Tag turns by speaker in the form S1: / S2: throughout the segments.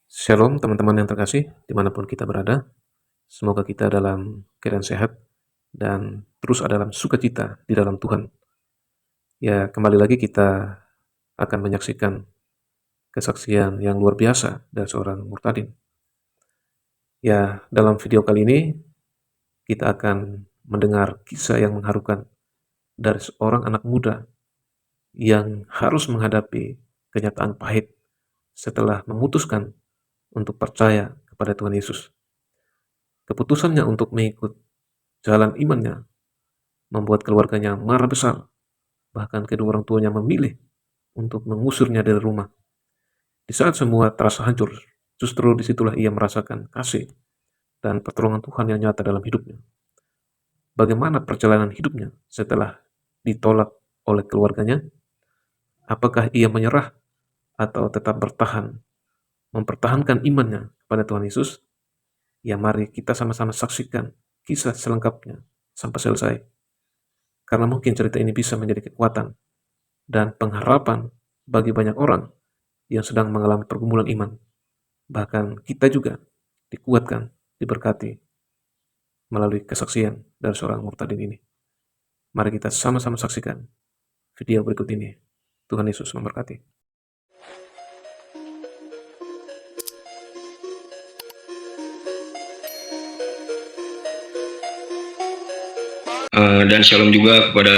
S1: Shalom teman-teman yang terkasih, dimanapun kita berada. Semoga kita dalam keadaan sehat dan terus ada dalam sukacita di dalam Tuhan. Ya, kembali lagi kita akan menyaksikan kesaksian yang luar biasa dari seorang murtadin. Ya, dalam video kali ini kita akan mendengar kisah yang mengharukan dari seorang anak muda yang harus menghadapi kenyataan pahit setelah memutuskan untuk percaya kepada Tuhan Yesus. Keputusannya untuk mengikut jalan imannya membuat keluarganya marah besar, bahkan kedua orang tuanya memilih untuk mengusirnya dari rumah. Di saat semua terasa hancur, justru disitulah ia merasakan kasih dan pertolongan Tuhan yang nyata dalam hidupnya. Bagaimana perjalanan hidupnya setelah ditolak oleh keluarganya? Apakah ia menyerah atau tetap bertahan, mempertahankan imannya kepada Tuhan Yesus? Ya, mari kita sama-sama saksikan kisah selengkapnya sampai selesai. Karena mungkin cerita ini bisa menjadi kekuatan dan pengharapan bagi banyak orang yang sedang mengalami pergumulan iman. Bahkan kita juga dikuatkan, diberkati melalui kesaksian dari seorang murtadin ini. Mari kita sama-sama saksikan video berikut ini. Tuhan Yesus memberkati.
S2: Dan shalom juga kepada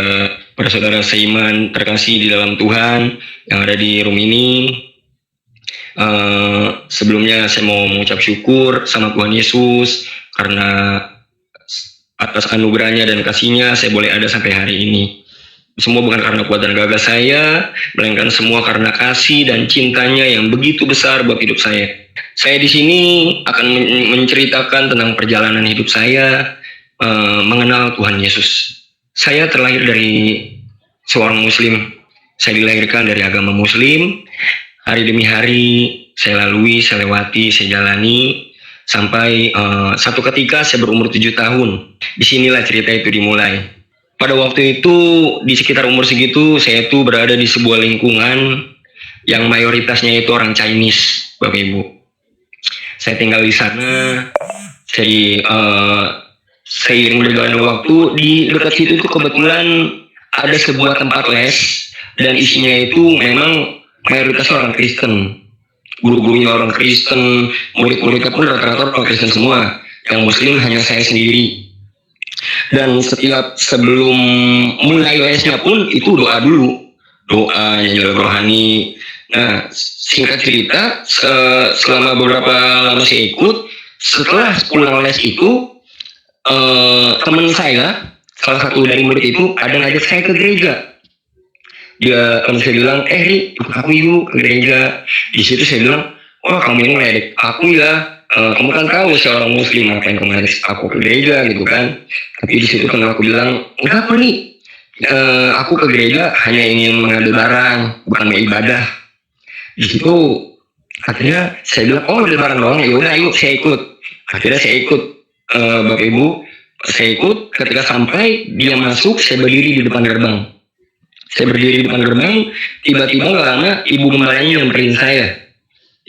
S2: para saudara seiman terkasih di dalam Tuhan yang ada di room ini. Sebelumnya saya mau mengucap syukur sama Tuhan Yesus karena atas anugerahnya dan kasihnya saya boleh ada sampai hari ini. Semua bukan karena kuat dan gagah saya, melainkan semua karena kasih dan cintanya yang begitu besar buat hidup saya. Saya di sini akan menceritakan tentang perjalanan hidup saya mengenal Tuhan Yesus. Saya terlahir dari seorang Muslim. Saya dilahirkan dari agama Muslim. Hari demi hari saya lalui, saya lewati, saya jalani sampai satu ketika saya berumur 7 tahun. Disinilah cerita itu dimulai. Pada waktu itu di sekitar umur segitu saya itu berada di sebuah lingkungan yang mayoritasnya itu orang Chinese, Bapak Ibu. Saya tinggal di sana. Jadi seiring berjalannya waktu di dekat situ itu kebetulan ada sebuah tempat les dan isinya itu memang mayoritasnya orang Kristen. Guru-gurunya orang Kristen, murid-muridnya pun rata-rata orang Kristen semua. Yang Muslim hanya saya sendiri. Dan setiap sebelum mulai lesnya pun itu doa dulu, doa nyanyi lagu rohani. Nah, singkat cerita, selama beberapa lama saya ikut, setelah pulang les itu teman saya, salah satu dari murid itu ada ngajak saya ke gereja. Dia teman saya bilang, Ri, ikut aku yuk ke gereja. Di situ saya bilang, wah kamu ini ngeledek aku ya. Kamu kan tahu seorang Muslim, ngapain kamu ngajak aku ke gereja gitu kan. Tapi di situ kan aku bilang, enggak apa nih, aku ke gereja hanya ingin mengambil barang, bukan beribadah. Di situ akhirnya saya bilang, oh ambil barang doang, ya udah yuk saya ikut. Akhirnya saya ikut, Bapak Ibu, saya ikut. Ketika sampai dia masuk, saya berdiri di depan gerbang. Saya berdiri di depan gerbang, tiba-tiba gak lama ibu gembalanya nyamperin saya.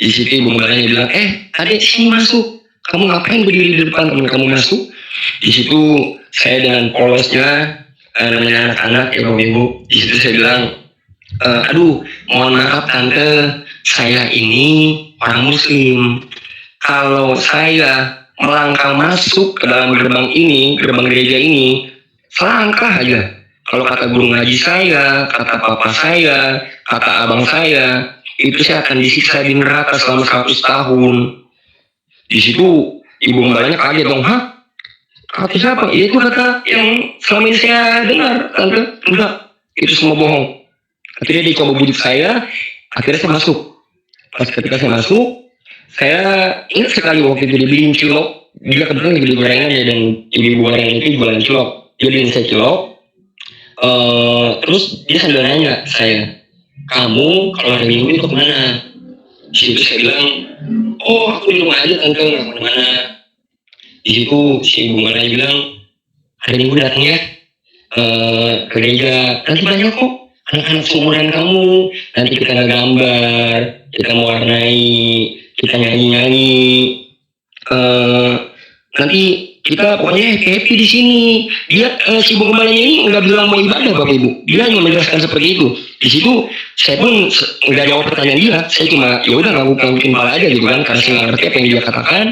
S2: Di situ ibu gembalanya bilang, adik sini masuk. Kamu ngapain berdiri di depan teman kamu masuk? Di situ saya dengan polosnya, namanya anak-anak ya Bapak Ibu. Di situ saya bilang, aduh mohon maaf tante, saya ini orang Muslim. Kalau saya melangkah masuk ke dalam gerbang ini, gerbang gereja ini, selangkah aja. Kalau kata guru ngaji saya, kata papa saya, kata abang saya, itu saya akan disiksa di neraka selama 100 tahun. Di situ ibu gembalanya kaget dong, hah? Kata siapa? Ya itu kata yang selama ini saya dengar, tante. Enggak, itu semua bohong. Akhirnya dia coba bujuk saya, akhirnya saya masuk. Pas ketika saya masuk, saya ingat sekali waktu itu dibeliin cilok. Dia kebetulan beli gorengan ya, dan ibu gorengan itu jualan cilok. Dia beliin saya cilok. Terus dia sambil nanya saya, kamu kalau hari Minggu itu kemana? Di situ saya bilang, oh aku di rumah aja tante, nggak kemana-mana. Di situ si ibu marahnya bilang, hari Minggu datang ya ke gereja, nanti banyak kok anak-anak seumuran kamu, nanti kita gambar, kita mewarnai, kita nyanyi-nyanyi, eh, nanti kita pokoknya happy di sini. Dia si ibu gembalanya ini nggak bilang mau ibadah Bapak Ibu, dia hanya menjelaskan seperti itu. Di situ saya pun nggak jawab pertanyaan dia, saya cuma ya udah ngangguk-nganggukin kepala aja gitu kan, karena saya nggak ngerti apa yang dia katakan.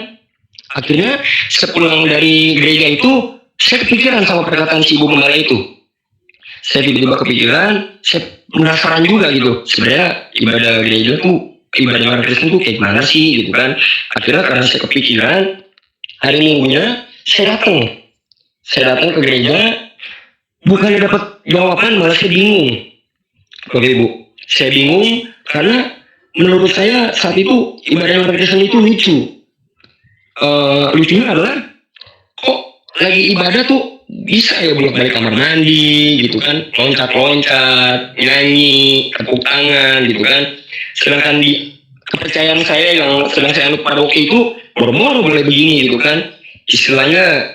S2: Akhirnya sepulang dari gereja itu saya kepikiran sama perkataan si ibu gembala itu. Saya tiba-tiba kepikiran, saya penasaran juga gitu. Sebenarnya ibadah gereja tuh, ibadah orang Kristen tuh kayak gimana sih gitu kan. Akhirnya karena saya kepikiran, hari Minggunya saya datang. Saya datang ke gereja, bukannya dapat jawaban, malah saya bingung. Bapak Ibu, saya bingung karena menurut saya saat itu ibadah orang Kristen itu lucu. Lucunya adalah kok lagi ibadah tuh bisa ya bolak balik kamar mandi gitu kan, loncat-loncat, nyanyi, tepuk tangan gitu kan. Sedangkan di kepercayaan saya yang sedang saya anut pada waktu itu, boro-boro boleh begini gitu kan. Istilahnya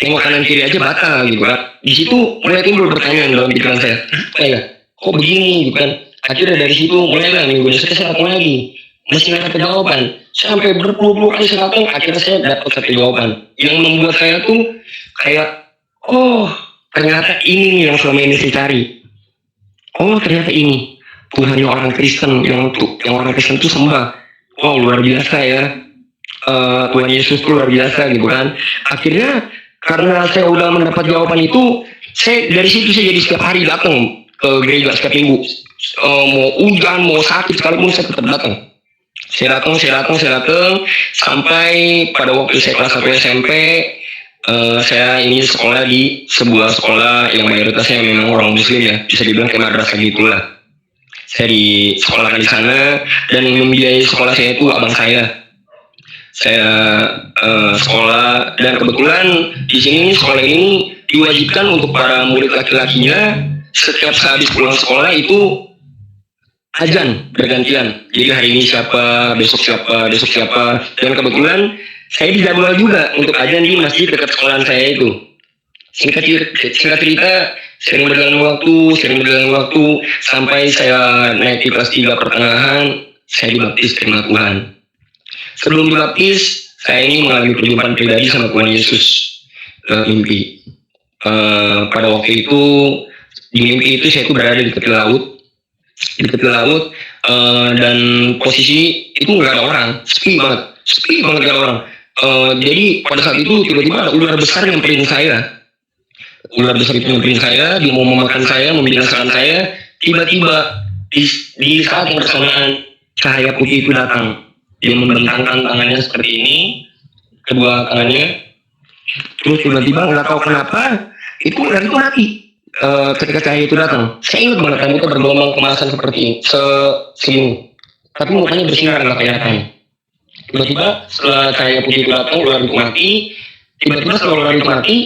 S2: tengok kanan kiri aja batal gitu kan. Di situ mulai timbul pertanyaan dalam pikiran saya, apa ya? Kok begini gitu kan? Akhirnya dari situ mulailah minggu saya datang lagi, masih nggak ada jawaban. Sampai berpuluh-puluh kali saya datang, akhirnya saya dapat satu jawaban yang membuat saya tuh kayak, oh ternyata ini yang selama ini saya cari. Oh ternyata ini Tuhannya orang Kristen yang orang Kristen tuh sembah. Wow luar biasa ya. Tuhan Yesus tuh luar biasa gitu kan. Akhirnya karena saya udah mendapat jawaban itu, saya dari situ saya jadi setiap hari datang ke gereja setiap minggu. Mau hujan, mau sakit sekalipun saya tetap datang. Saya datang sampai pada waktu saya kelas 1 SMP, saya ini sekolah di sebuah sekolah yang mayoritasnya memang orang Muslim ya, bisa dibilang kayak madrasah gitulah. Saya di sekolahkan di sana dan membiayai sekolah saya itu abang saya. Saya sekolah dan kebetulan di sini sekolah ini diwajibkan untuk para murid laki-lakinya setiap habis pulang sekolah itu azan bergantian. Jadi hari ini siapa, besok siapa. Dan kebetulan saya dijadwal juga untuk azan di masjid dekat sekolahan saya itu. Singkat cerita, sering berjalan waktu sampai saya naik di kelas 3 pertengahan, saya dibaptis terima Tuhan. Sebelum dibaptis, saya ini mengalami perjumpaan pribadi sama Tuhan Yesus mimpi. Pada waktu itu, di mimpi itu saya itu berada di tepi laut, dan posisi itu nggak ada orang, sepi banget nggak ada orang. Jadi pada saat itu tiba-tiba ada ular besar nyamperin saya. Ular besar itu nyamperin saya, dia mau memakan saya, membinasakan saya. Tiba-tiba di saat yang bersamaan cahaya putih itu datang. Dia membentangkan tangannya seperti ini, kedua tangannya. Terus tiba-tiba nggak tahu kenapa itu ular itu mati. Ketika cahaya itu datang, saya ingat banget rambutnya bergelombang kemasan seperti ini, segini, tapi mukanya bersinar nggak kelihatan. Tiba-tiba setelah cahaya putih itu datang, ular itu mati. Tiba-tiba setelah ular itu mati,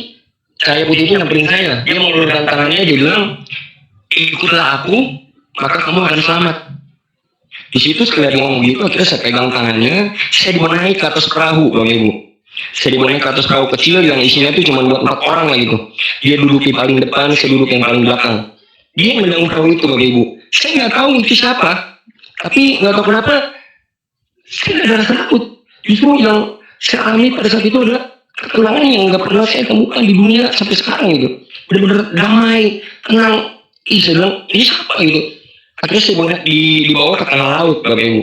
S2: cahaya putih itu nyamperin saya. Dia mengulurkan tangannya, dia bilang, ikutlah aku, maka kamu akan selamat. Di situ setelah dia ngomong gitu, akhirnya saya pegang tangannya, saya dibawa naik ke atas perahu, Bapak Ibu. Saya dibawa naik ke atas perahu kecil yang isinya itu cuma buat 4 orang lah gitu. Dia duduk di paling depan, saya duduk yang paling belakang. Dia yang megang perahu itu, Bapak Ibu. Saya nggak tahu itu siapa, tapi nggak tahu kenapa saya nggak ada rasa takut. Justru yang saya alami pada saat itu adalah ketenangan yang nggak pernah saya temukan di dunia sampai sekarang gitu. Benar-benar damai, tenang. Saya bilang ini siapa gitu. Akhirnya saya dibawa ke tengah laut, Bapak Ibu.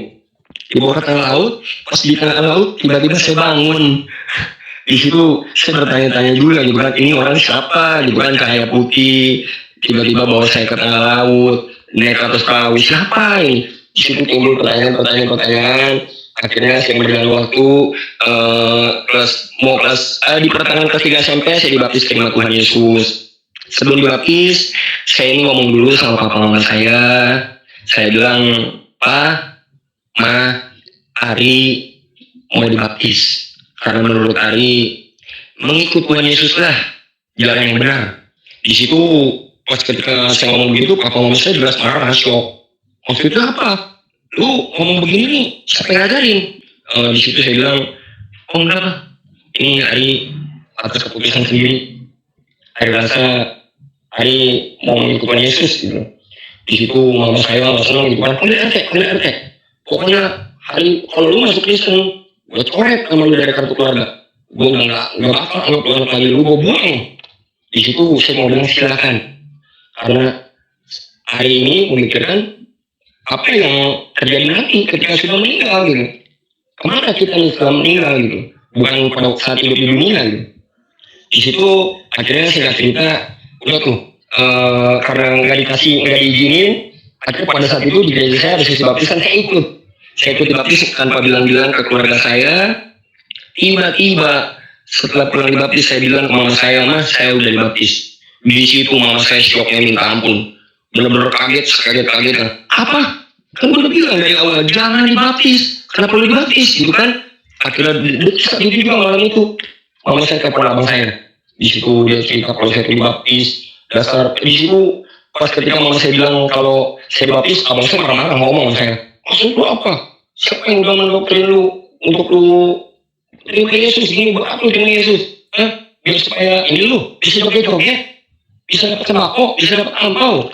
S2: Dibawa ke tengah laut, pas di tengah laut tiba-tiba saya bangun. Di situ saya bertanya-tanya juga gitu kan, ini orang siapa gitu kan, cahaya putih tiba-tiba bawa saya ke tengah laut, naik ke atas perahu, siapa ini? Di situ timbul pertanyaan. Akhirnya saya berjalan waktu, di pertengahan kelas 3 SMP saya dibaptis terima Tuhan Yesus. Sebelum dibaptis, saya ini ngomong dulu sama papa mama saya. Saya bilang, Pa, Ma, Ari mau dibaptis. Karena menurut Ari, mengikut Tuhan Yesus lah jalan yang benar. Di situ pas ketika saya ngomong begitu, papa mama saya jelas marah, shock. Maksudnya apa? Lu ngomong begini nih, siapa yang ngajarin? Di situ saya bilang, oh enggak lah, ini Ari atas keputusan sendiri. Ari rasa Ari mau mengikut Tuhan Yesus gitu. Di situ mama saya nggak senang gitu kan, kalian RT. Pokoknya hari kalau lu masuk Kristen, gue coret sama lu dari kartu keluarga. Gue udah nggak bakal anggap lu anak lagi, lu gue buang. Di situ saya mau bilang silakan, karena hari ini memikirkan apa yang terjadi nanti ketika sudah meninggal gitu. Kemana kita nih setelah meninggal gitu, bukan pada saat hidup di dunia gitu. Di situ akhirnya saya cerita, udah tuh karena nggak diizinin, akhirnya pada saat itu di gereja saya ada sesi baptisan, saya ikut dibaptis tanpa bilang-bilang ke keluarga saya. Tiba-tiba setelah pulang dibaptis saya bilang ke mama saya, mas saya udah dibaptis. Di situ mama saya syoknya minta ampun, bener-bener kaget. Apa? Kan gue udah bilang dari awal jangan dibaptis, kenapa lu dibaptis gitu kan? Akhirnya dia juga malam itu mama saya telepon abang saya. Di situ dia cerita kalau saya dibaptis. Dasar di situ pas ketika mama saya bilang kalau saya dibaptis, abang saya marah-marah ngomong sama saya. Maksud lu apa? Siapa yang udah mendoktrin lu untuk lu terima Yesus gini, buat apa lu terima Yesus? Biar supaya ini lu bisa joget-joget, bisa dapat sembako, bisa dapat ampau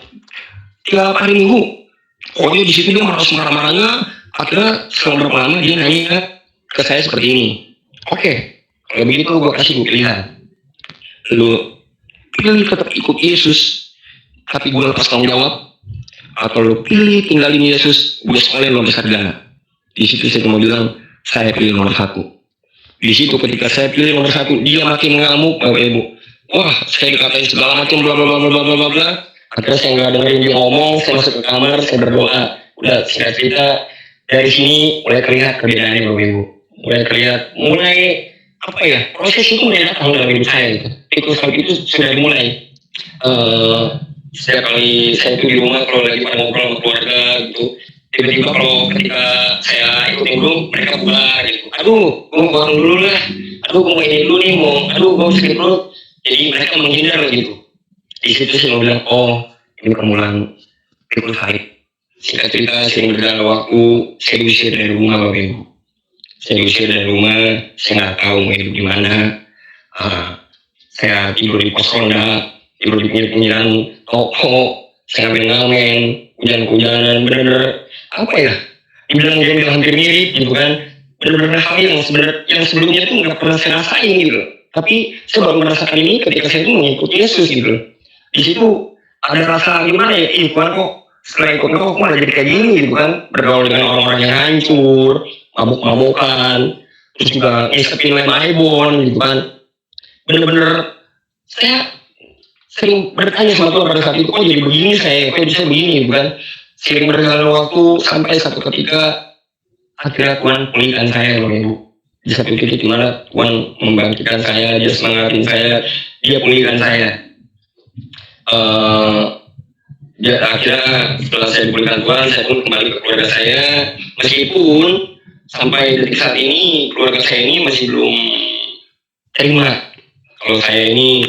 S2: tiap hari Minggu. Pokoknya di situ dia marah-marahnya. Akhirnya setelah berapa lama dia nanya ke saya seperti ini. Oke, kalau begitu gue kasih gue pilihan. Lu pilih tetap ikut Yesus, tapi gue lepas tanggung jawab, atau lu pilih tinggalin Yesus, gue sekalian lo besar gana. Di situ saya mau bilang, saya pilih nomor 1. Di situ ketika saya pilih nomor 1, dia makin ngamuk, Bapak Ibu. Wah, saya dikatain segala macam, bla bla bla bla bla bla. Akhirnya saya nggak dengerin dia ngomong, saya masuk ke kamar, saya berdoa. Udah singkat cerita, dari sini mulai terlihat perbedaannya Bapak Ibu. Mulai apa ya? Proses itu mulai datang dalam hidup saya gitu. Itu sudah dimulai. Setiap kali saya itu di rumah kalau lagi pada ngobrol sama keluarga gitu, tiba-tiba kalau ketika saya ikutin dulu mereka bubar gitu, aduh gue mau bangun dulu lah, aduh gue mau ini dulu nih, aduh gue sakit dulu, jadi mereka menghindar gitu. Di situ saya bilang, oh ini permulaan pikul haid. Singkat cerita, sering berjalan waktu, saya diusir dari rumah Bapak Ibu. Saya nggak tahu mau hidup di mana. Saya tidur di pos ronda, tidur di pinggir-pinggiran toko, saya ngamen, hujan-hujanan, bener-bener apa ya? Dibilang hampir mirip gitu kan, bener-bener hal yang sebelumnya tuh nggak pernah saya rasain gitu. Tapi saya baru merasakan ini ketika saya itu mengikuti Yesus gitu. Di situ ada rasa gimana ya? Kok setelah ikut kok malah jadi kayak gini gitu kan? Bergaul dengan orang-orang yang hancur, mabuk-mabukan, terus juga ngisepin lem Aibon gitu kan. Bener-bener saya sering bertanya sama Tuhan pada saat itu, kok jadi begini saya, kok bisa begini gitu kan. Sering berjalan waktu sampai satu ketika akhirnya Tuhan pulihkan saya Bapak Ibu. Di satu titik di mana Tuhan membangkitkan saya, dia semangatin saya, dia pulihkan saya. Akhirnya setelah saya dipulihkan Tuhan, saya pun kembali ke keluarga saya. Meskipun sampai detik saat ini keluarga saya ini masih belum terima kalau saya ini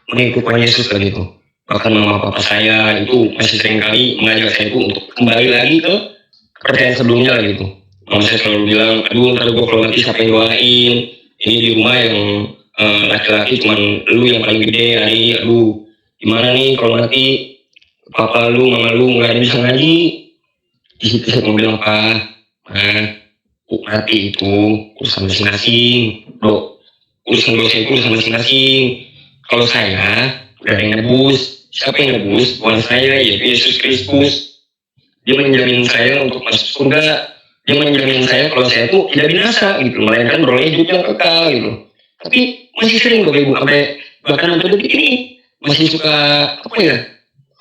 S2: mengikut Tuhan Yesus begitu. Bahkan mama papa saya itu masih sering kali mengajak saya itu untuk kembali lagi ke kepercayaan sebelumnya gitu. Mama saya selalu bilang, aduh ntar gue kalau mati siapa yang doain, ini di rumah yang laki-laki cuman lu yang paling gede, aduh gimana nih kalau mati papa lu, mama lu nggak ada bisa ngaji. Di situ saya mau bilang, mati itu urusan masing-masing, bro. Urusan dosa itu urusan masing-masing. Kalau saya udah yang nebus, siapa yang nebus? Bukan saya, yaitu Yesus Kristus. Dia menjamin saya untuk masuk surga. Dia menjamin saya kalau saya itu tidak binasa gitu, melainkan beroleh hidup yang kekal gitu. Tapi masih sering Bapak Ibu sampai bahkan sampai detik ini masih suka apa ya?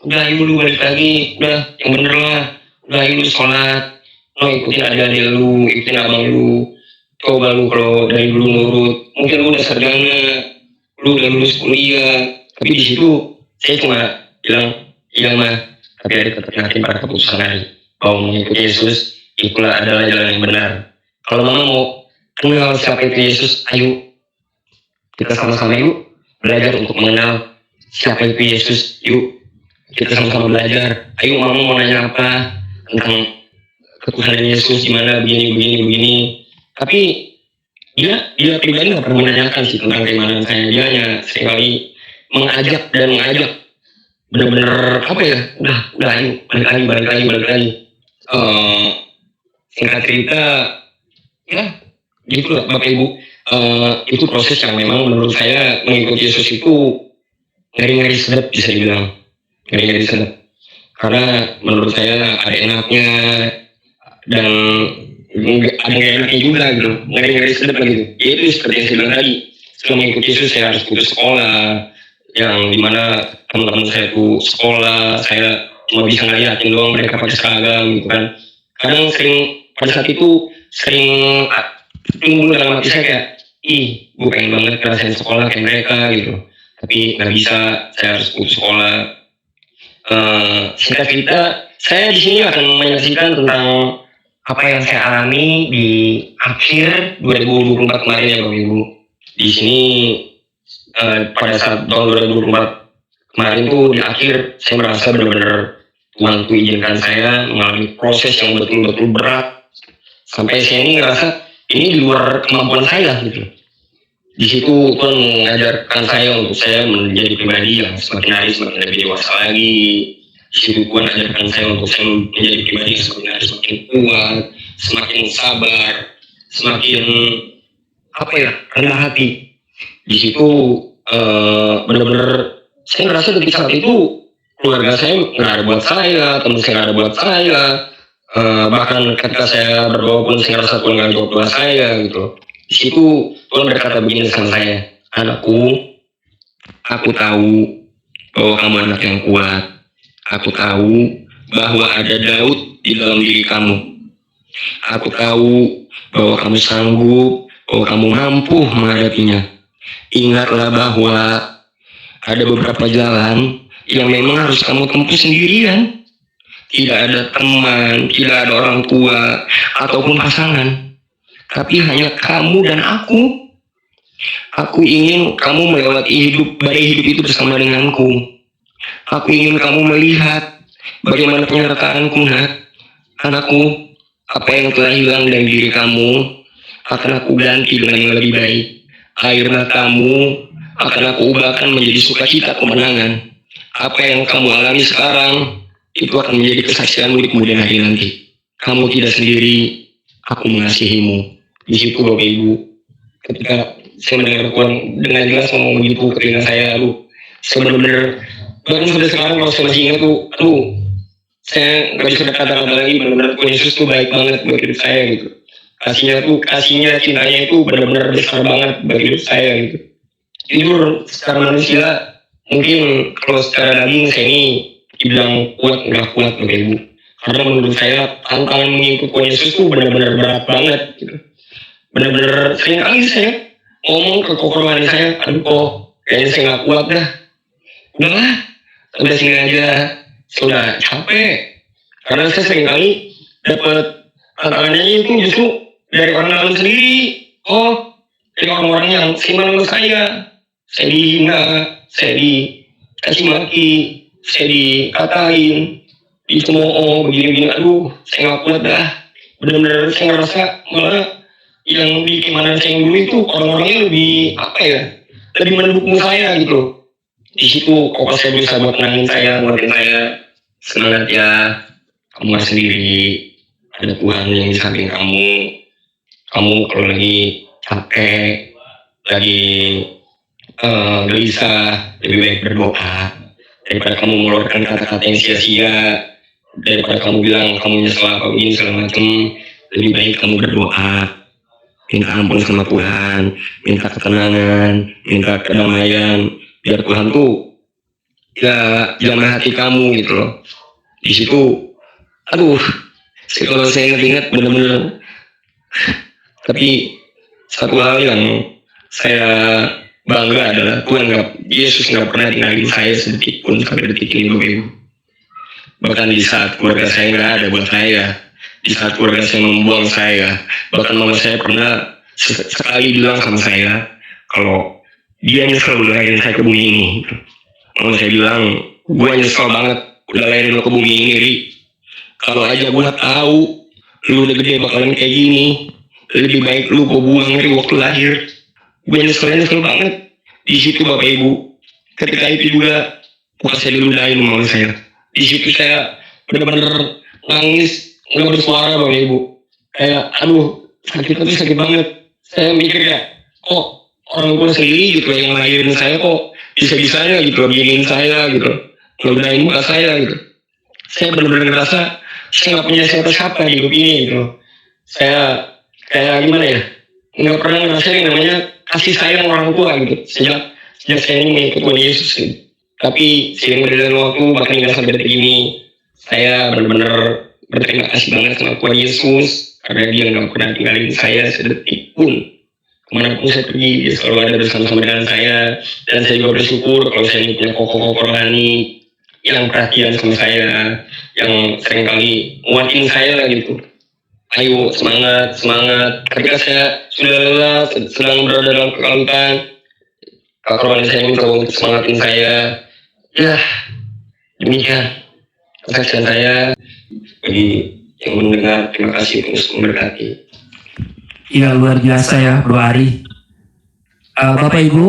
S2: Udah ibu lu balik lagi, udah yang bener lah, udah ibu sholat, lo ikutin adik-adik lu, ikutin abang lu. Coba lu kalau dari dulu nurut, mungkin lu udah sarjana, lu udah lulus kuliah, tapi di situ saya cuma bilang iya mah, tapi ada tetap yakin pada keputusan hari bahwa mengikuti Yesus itulah adalah jalan yang benar. Kalau mama mau kenal siapa itu Yesus, ayo kita sama-sama yuk belajar untuk mengenal siapa itu Yesus. Yuk kita sama-sama belajar. Ayo mama mau nanya apa tentang ketuhanan Yesus gimana begini. Tapi dia pribadi nggak pernah menanyakan sih tentang keimanan saya. Dia hanya sekali mengajak, benar-benar apa ya, udah ayo balik lagi. Singkat cerita, ya gitu lah Bapak Ibu. Itu proses yang memang menurut saya mengikuti Yesus itu ngeri-ngeri sedap, bisa dibilang ngeri-ngeri sedap, karena menurut saya ada enaknya dan ada nggak enaknya juga gitu, ngeri-ngeri sedap gitu. Ya itu seperti yang saya bilang tadi, setelah mengikuti Yesus saya harus putus sekolah, yang dimana teman-teman saya tuh sekolah, saya cuma bisa ngeliatin doang mereka pakai seragam gitu kan. Kadang sering pada saat itu sering timbul dalam hati saya kayak, ih gue pengen banget ngerasain sekolah kayak mereka gitu, tapi nggak bisa, saya harus putus sekolah. Singkat cerita, saya di sini akan menyaksikan tentang apa yang saya alami di akhir 2024 kemarin ya Bapak Ibu. Di sini pada saat tahun 2024 kemarin tuh di akhir saya merasa benar-benar Tuhan tuh izinkan saya mengalami proses yang betul-betul berat, sampai saya ini ngerasa ini di luar kemampuan saya gitu. Di situ Tuhan mengajarkan saya untuk saya menjadi pribadi yang semakin hari semakin lebih dewasa lagi. Di situ Tuhan ajarkan saya untuk saya menjadi pribadi yang semakin hari semakin kuat, semakin sabar, semakin apa ya, rendah hati. Di situ benar-benar saya ngerasa ketika saat itu keluarga saya nggak ada buat saya, teman saya nggak ada buat saya, bahkan ketika saya berdoa pun saya ngerasa Tuhan nggak jawab doa saya gitu. Di situ Tuhan berkata begini sama saya, anakku, aku tahu bahwa kamu anak yang kuat. Aku tahu bahwa ada Daud di dalam diri kamu. Aku tahu bahwa kamu sanggup, bahwa kamu mampu menghadapinya. Ingatlah bahwa ada beberapa jalan yang memang harus kamu tempuh sendirian. Tidak ada teman, tidak ada orang tua, ataupun pasangan. Tapi hanya kamu dan aku. Aku ingin kamu melewati badai hidup itu bersama denganku. Aku ingin kamu melihat bagaimana penyertaanku, nak. Anakku, apa yang telah hilang dari diri kamu akan aku ganti dengan yang lebih baik. Air matamu akan aku ubahkan menjadi sukacita kemenangan. Apa yang kamu alami sekarang itu akan menjadi kesaksianmu di kemudian hari nanti. Kamu tidak sendiri, aku mengasihimu. Di situ Bapak Ibu, ketika saya mendengar Tuhan dengan jelas ngomong begitu ke telinga saya, saya benar-benar, bahkan sampai sekarang kalau saya masih ingat tuh, saya nggak bisa berkata-kata lagi, benar-benar Tuhan Yesus tuh baik banget buat hidup saya gitu. Kasihnya, cintanya itu benar-benar besar banget bagi hidup saya gitu. Jujur secara manusia, mungkin kalau secara daging saya ini dibilang kuat nggak kuat Bapak Ibu. Karena menurut saya tantangan mengikut Tuhan Yesus tuh benar-benar berat banget gitu. Benar-benar sering kali saya ngomong ke kokoran saya, aduh kok kayaknya saya nggak kuat dah. Udahlah, udah sini aja, sudah capek. Karena saya sering kali dapat tantangannya itu justru dari orang dalam sendiri. Oh, dari orang-orang yang simpanan ke saya dihina, saya dikasih maki, saya dikatain, dicemooh begini-begini. Aduh, saya nggak kuat dah. Benar-benar saya ngerasa malah yang di keimanan saya dulu itu orang-orangnya lebih apa ya, lebih mendukung saya gitu. Di situ kok saya bisa buat nangin saya, nguatin saya, semangat ya, kamu gak sendiri, ada Tuhan yang di samping kamu. Kamu kalau lagi capek, lagi gelisah, lebih baik berdoa daripada kamu mengeluarkan kata-kata yang sia-sia, daripada kamu bilang kamu nyesel apa begini segala macam. Lebih baik kamu berdoa, minta ampun sama Tuhan, minta ketenangan, minta kedamaian, biar Tuhan tuh ya jamah hati kamu gitu loh. Di situ, aduh, kalau saya ingat-ingat benar-benar. Tapi satu hal yang saya bangga adalah Yesus nggak pernah tinggalin saya sedikit pun sampai detik ini Bapak Ibu. Bahkan di saat keluarga saya nggak ada buat saya, di saat keluarga saya membuang saya, bahkan mama saya pernah sekali bilang sama saya kalau dia nyesel udah lahirin saya ke bumi ini. Mama saya bilang, gue nyesel banget udah lahirin lo ke bumi ini, Ri. Kalau aja gue tahu lu udah gede bakalan kayak gini, lebih baik lu gue buang dari waktu lahir. Gue nyesel banget. Di situ Bapak Ibu, ketika itu juga muka saya diludahin sama saya. Di situ saya benar-benar nangis, nggak bersuara Bapak Ibu. kayak aduh sakit tapi sakit banget. Saya mikir kayak kok orang tua sendiri gitu yang ngelahirin saya kok bisa-bisanya gitu beginiin saya gitu, ngeludahin muka saya gitu. Saya benar-benar ngerasa saya nggak punya siapa-siapa di hidup ini gitu. Saya kayak gimana ya, nggak pernah ngerasain yang namanya kasih sayang orang tua gitu sejak sejak saya ini mengikut Tuhan Yesus gitu. Tapi seiring berjalannya waktu bahkan hingga sampai detik ini saya benar-benar berterima kasih banget sama Tuhan Yesus karena dia nggak pernah tinggalin saya sedetik pun. Kemanapun saya pergi dia selalu ada bersama-sama dengan saya, dan saya juga bersyukur kalau saya ini punya koko-koko rohani yang perhatian sama saya, yang seringkali nguatin saya gitu. Ayo semangat, semangat. Ketika saya sudah lelah, sedang berada dalam kekalutan, Kak Rohani saya minta untuk semangatin saya. Ya, demikian kesaksian saya. Bagi yang mendengar, terima kasih terus memberkati.
S3: Ya luar biasa ya Bro Ari. Bapak Ibu,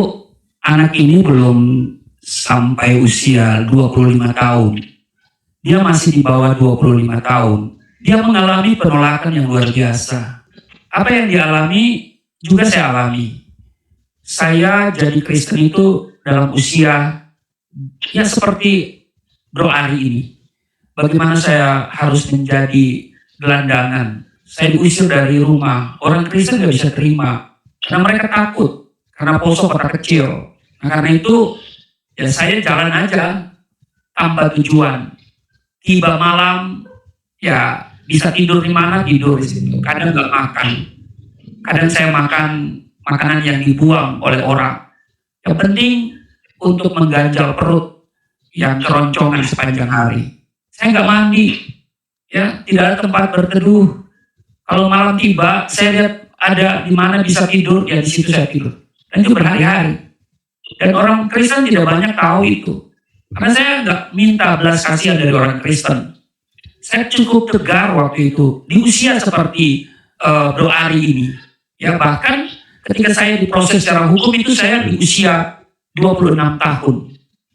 S3: anak ini belum sampai usia 25 tahun. Dia masih di bawah 25 tahun. Dia mengalami penolakan yang luar biasa. Apa yang dialami juga saya alami. Saya jadi Kristen itu dalam usia ya seperti Bro Ari ini. Bagaimana saya harus menjadi gelandangan. Saya diusir dari rumah. Orang Kristen gak bisa terima. Karena mereka takut. Karena Poso kota kecil. Nah karena itu ya saya jalan aja tanpa tujuan. Tiba malam ya bisa tidur di mana tidur di situ. Kadang nggak makan. Kadang saya makan makanan yang dibuang oleh orang. Yang penting untuk mengganjal perut yang keroncongan sepanjang hari. Saya nggak mandi. Ya tidak ada tempat berteduh. Kalau malam tiba, saya lihat ada di mana bisa tidur, ya di situ saya tidur. Dan itu berhari-hari. Dan orang Kristen tidak banyak tahu itu. Karena saya nggak minta belas kasihan dari orang Kristen. Saya cukup tegar waktu itu. Di usia seperti Bro Ari ini. Ya bahkan ketika saya diproses secara hukum itu saya di usia 26 tahun.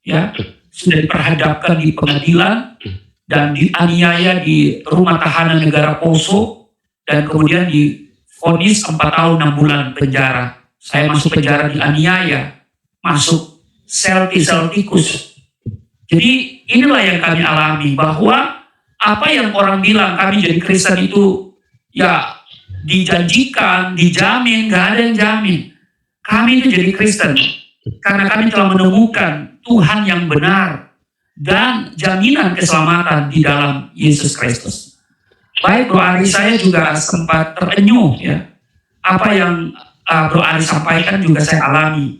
S3: Ya sudah diperhadapkan di pengadilan dan dianiaya di rumah tahanan negara Poso. Dan kemudian divonis 4 tahun 6 bulan penjara. Saya masuk penjara dianiaya, masuk sel tikus. Jadi inilah yang kami alami, bahwa apa yang orang bilang kami jadi Kristen itu ya dijanjikan, dijamin, gak ada yang jamin. Kami itu jadi Kristen karena kami telah menemukan Tuhan yang benar dan jaminan keselamatan di dalam Yesus Kristus. Baik Bro Ari, saya juga sempat terenyuh ya. Apa yang Bro Ari sampaikan juga saya alami.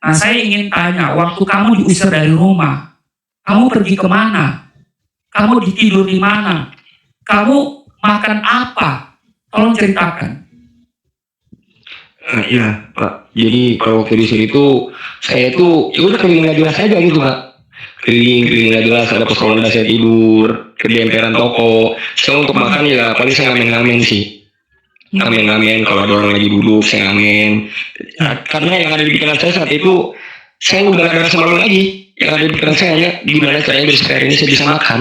S3: Nah saya ingin tanya, waktu kamu diusir dari rumah, kamu pergi kemana? Kamu ditidur di mana? Kamu makan apa? Tolong ceritakan.
S2: Iya Pak, jadi pada waktu di sini tuh saya tuh ya udah keliling nggak jelas aja gitu Pak. Keliling nggak jelas, ada pos ronda saya tidur di emperan toko. Saya untuk makan ya paling saya ngamen sih, ngamen kalau ada orang lagi duduk saya ngamen. Karena yang ada di pikiran saya saat itu saya udah gak ada rasa malu lagi. Yang ada di pikiran saya hanya gimana caranya biar sekarang ini saya bisa makan.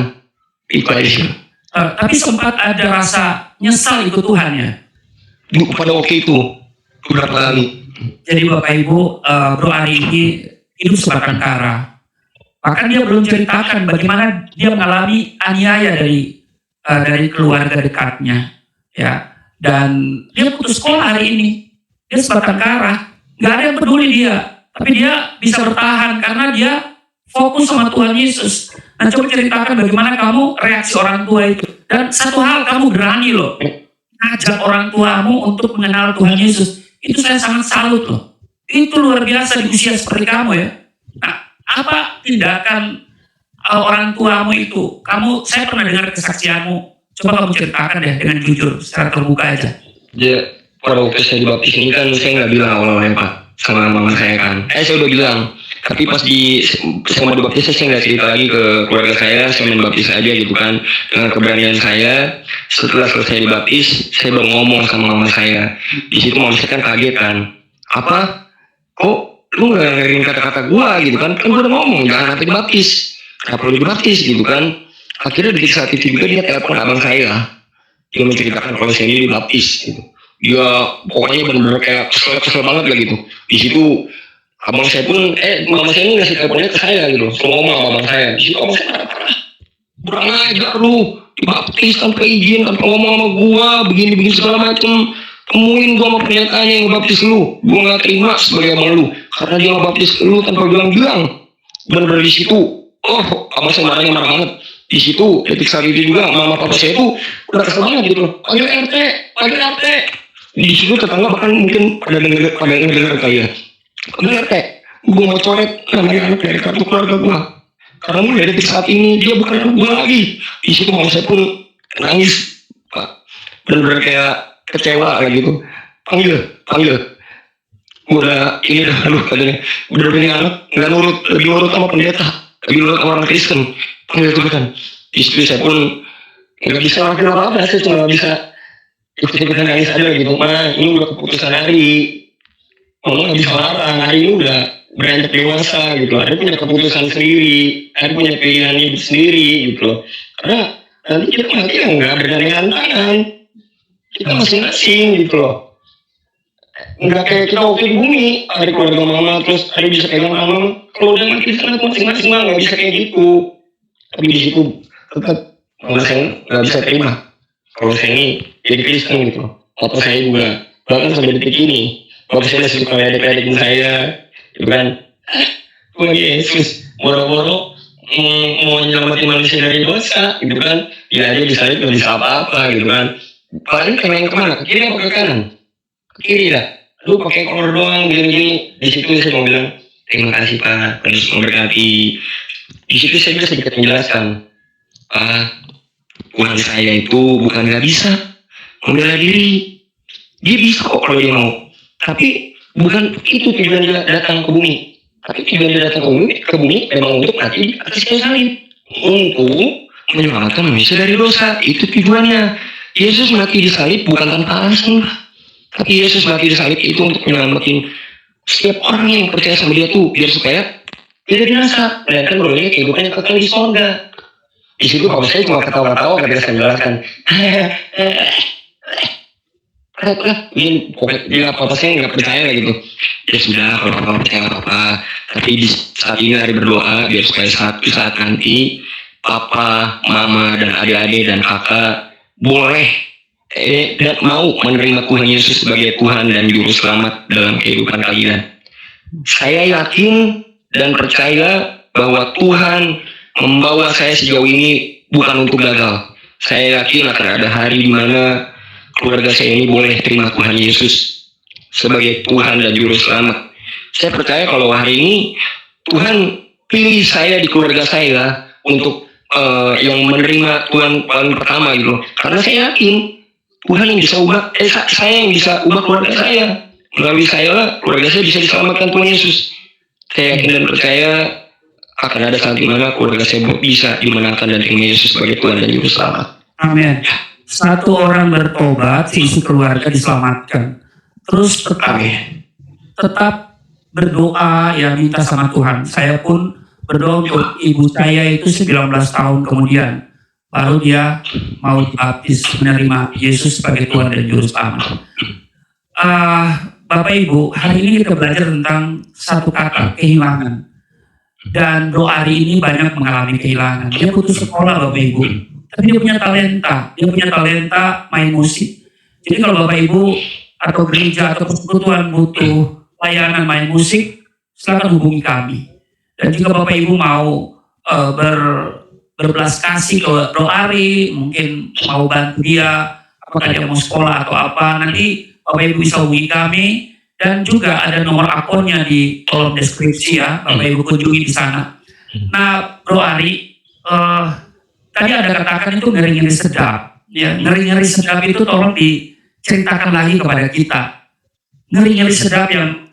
S2: Itu aja sih.
S3: Tapi sempat ada rasa nyesal ikut Tuhan ya?
S2: Pada waktu itu beberapa kali.
S3: Jadi Bapak Ibu, Bro Ari ini hidup sebatang kara. Bahkan dia belum ceritakan bagaimana dia mengalami aniaya dari keluarga dekatnya, ya. Dan dia putus sekolah hari ini. Dia sebatang kara, nggak ada yang peduli dia. Tapi dia bisa bertahan karena dia fokus sama Tuhan Yesus. Nah coba ceritakan bagaimana kamu reaksi orang tua itu. Dan satu hal, kamu berani loh ngajak orang tuamu untuk mengenal Tuhan Yesus. Itu saya sangat salut loh. Itu luar biasa di usia seperti kamu ya. Nah, apa tindakan orang tuamu itu? Saya pernah dengar kesaksianmu. Coba kamu ceritakan deh dengan jujur, secara terbuka aja.
S2: Ya, pada waktu saya dibaptis ini kan saya nggak bilang awal-awalnya Pak sama mama saya kan. Saya udah bilang. Tapi pas saya mau dibaptis saya nggak cerita lagi ke keluarga saya main baptis aja gitu kan. Dengan keberanian saya, setelah selesai dibaptis, saya baru ngomong sama mama saya. Di situ mama saya kan kaget kan. Apa? Kok lu nggak dengerin kata-kata gua gitu kan? Kan gua udah ngomong jangan sampai dibaptis. Nggak perlu dibaptis gitu kan. Akhirnya di saat itu juga dia telepon abang saya. Dia menceritakan kalau saya ini dibaptis gitu. Dia pokoknya benar-benar kayak kesel banget lah gitu. Di situ abang saya pun, mama saya ini ngasih teleponnya ke saya gitu. Semua ngomong sama abang saya. Di situ abang saya marah-marah. Kurang ajar lu, dibaptis tanpa izin, tanpa ngomong sama gua, begini segala macem. Temuin gua sama pernyataannya yang ngebaptis lu. Gua gak terima sebagai abang lu. Karena dia ngebaptis lu tanpa bilang-bilang. Bener-bener di situ. Oh, abang saya marah banget. Di situ, detik saat itu juga, mama papa saya tuh udah kesel banget gitu. Panggil RT. Di situ tetangga bahkan mungkin pada ngedengar kali ya. Panggil RT. Gua mau coret namanya anak dari kartu keluarga gua. Karena mulai detik saat ini dia bukan anak gua lagi. Di situ mama saya pun nangis, Pak. Bener-bener kayak kecewa kayak gitu. Panggil. Gua udah ini dah, aduh katanya. Bener-bener ini anak nggak nurut, lebih nurut sama pendeta, lebih nurut sama orang Kristen. Panggil itu kan. Istri saya pun nggak bisa ngelakuin apa-apa, saya cuma bisa ikut-ikutan nangis aja gitu. Ini udah keputusan hari. Mama nggak bisa larang, hari ini udah beranjak dewasa gitu. Ada punya keputusan sendiri, ada punya pilihan hidup sendiri gitu loh. Karena nanti kita mati ya nggak bergandengan tangan, kita masing-masing gitu loh. Nggak kayak kita waktu di bumi, ada keluarga mama terus ada bisa pegang mama. Kalau udah mati sana masing-masing mah nggak bisa kayak gitu. Tapi di situ tetap mama saya nggak bisa terima kalau saya ini jadi Kristen gitu loh. Papa saya juga bahkan sampai detik ini bapak saya masih suka ledek-ledekin saya gitu kan. Tuhan Yesus boro-boro mau nyelamatin manusia dari dosa gitu kan. Ya dia disalib nggak bisa apa-apa gitu kan. Paling yang kemana? Ke kiri apa ke kanan? Ke kiri lah. Lu pakai kolor doang gini-gini. Di situ saya mau bilang terima kasih Pak, terus memberkati. Di situ saya juga sedikit menjelaskan, Tuhan saya itu bukan nggak bisa membela diri, dia bisa kok kalau dia mau. Tapi bukan itu tujuan dia datang ke bumi. Tapi tujuan dia datang ke bumi memang untuk mati di atas kayu salib, untuk menyelamatkan manusia dari dosa. Itu tujuannya. Yesus mati di salib bukan tanpa alasan, tapi Yesus mati di salib itu untuk menyelamatkan setiap orang yang percaya sama dia tuh, biar supaya tidak binasa, melainkan beroleh kehidupan yang kekal di sorga. Di situ kalau saya cuma ketawa-ketawa ketika saya menjelaskan, pokoknya apa saya nggak percaya gitu. Ya sudah, kalau apa percaya apa. Tapi di saat ini hari berdoa biar supaya suatu saat nanti papa, mama dan adik-adik dan kakak boleh dan mau menerima Tuhan Yesus sebagai Tuhan dan Juru Selamat dalam kehidupan kalian. Saya yakin dan percaya bahwa Tuhan membawa saya sejauh ini bukan untuk gagal. Saya yakin akan ada hari di mana keluarga saya ini boleh terima Tuhan Yesus sebagai Tuhan dan Juru Selamat. Saya percaya kalau hari ini Tuhan pilih saya di keluarga saya untuk yang menerima Tuhan paling pertama gitu. Karena saya yakin Tuhan yang bisa ubah, saya yang bisa ubah keluarga saya. Melalui saya lah keluarga saya bisa diselamatkan Tuhan Yesus. Saya yakin dan percaya akan ada saat di mana keluarga saya bisa dimenangkan dan terima Yesus sebagai Tuhan dan Juru Selamat.
S3: Amin. Satu orang bertobat, seisi keluarga diselamatkan. Terus tetap berdoa ya, minta sama Tuhan. Saya pun berdoa untuk ibu saya itu 19 tahun kemudian. Baru dia mau dibaptis, menerima Yesus sebagai Tuhan dan Juru Selamat. Bapak Ibu, hari ini kita belajar tentang satu kata, kehilangan. Dan Bro Ari ini banyak mengalami kehilangan. Dia putus sekolah Bapak Ibu, tapi dia punya talenta main musik. Jadi kalau Bapak Ibu atau gereja atau persekutuan butuh layanan main musik, silakan hubungi kami. Dan jika Bapak Ibu mau berbelas kasih ke Bro Ari, mungkin mau bantu dia, apakah dia mau sekolah atau apa, nanti Bapak Ibu bisa hubungi kami. Dan juga ada nomor akunnya di kolom deskripsi ya, Bapak Ibu kunjungi di sana. Nah, Bro Ari, tadi ada katakan itu ngeri-ngeri sedap. Ya, ngeri-ngeri sedap itu tolong diceritakan lagi kepada kita. Ngeri-ngeri sedap yang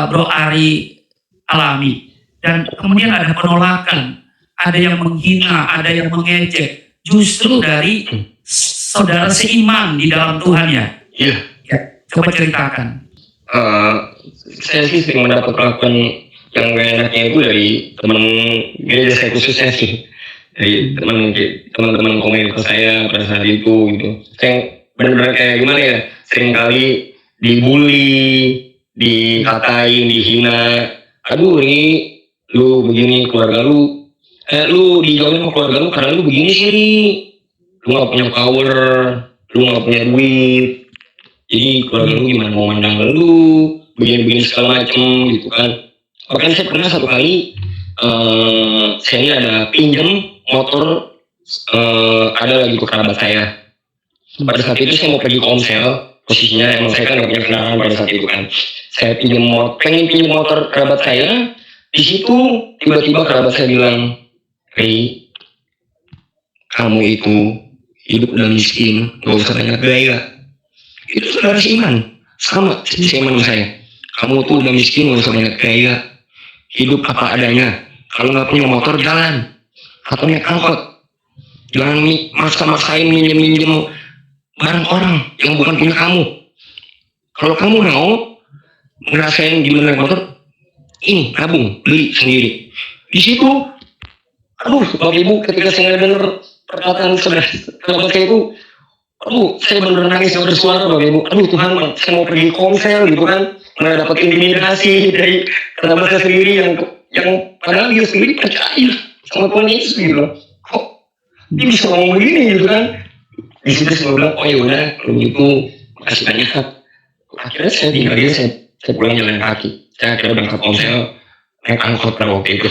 S3: Bro Ari alami. Dan kemudian ada penolakan, ada yang menghina, ada yang mengejek. Justru dari saudara seiman di dalam Tuhan ya.
S2: Iya.
S3: Ya, coba ceritakan.
S2: Saya sih sering mendapat perlakuan yang gak enaknya itu dari teman gereja saya khususnya sih. dari teman-teman komunitas saya pada saat itu gitu. Saya benar-benar kayak gimana ya, sering kali dibully, dikatain, dihina. Aduh ini lu begini keluarga lu, lu dijauhin sama keluarga lu karena lu begini sih, lu nggak punya power, lu nggak punya duit, jadi keluarga lu gimana mau mandang lu, begini-begini segala macem gitu kan. Bahkan saya pernah satu kali, saya ini ada pinjam motor, ada lagi ke kerabat saya. Pada saat itu saya mau pergi komsel, posisinya emang saya kan nggak punya kendaraan pada saat itu kan. Saya pengen pinjam motor kerabat saya. Di situ tiba-tiba kerabat saya bilang, Rey, kamu itu hidup udah miskin, gak usah banyak gaya. Itu saudara seiman, sama seiman saya. Kamu tuh udah miskin, gak usah banyak gaya. Hidup apa adanya. Kalau nggak punya motor jalan, atau naik angkot. Jangan maksa-maksain minjem barang orang yang bukan punya kamu. Kalau kamu mau ngerasain gimana naik motor, ini nabung, beli sendiri. Di situ, aduh, Bapak Ibu, ketika saya dengar perkataan saudara saya itu, aduh, saya benar-benar nangis bersuara, Bapak Ibu. Aduh Tuhan, saya mau pergi komsel gitu kan, malah dapat intimidasi dari kerabat saya sendiri yang padahal dia sendiri percaya sama Tuhan Yesus gitu. Kok dia bisa ngomong begini gitu kan? Di situ saya bilang, oh ya udah, kalau gitu makasih banyak. Akhirnya saya tinggal dia, saya pulang jalan kaki. Saya akhirnya berangkat komsel, naik angkot pada waktu itu.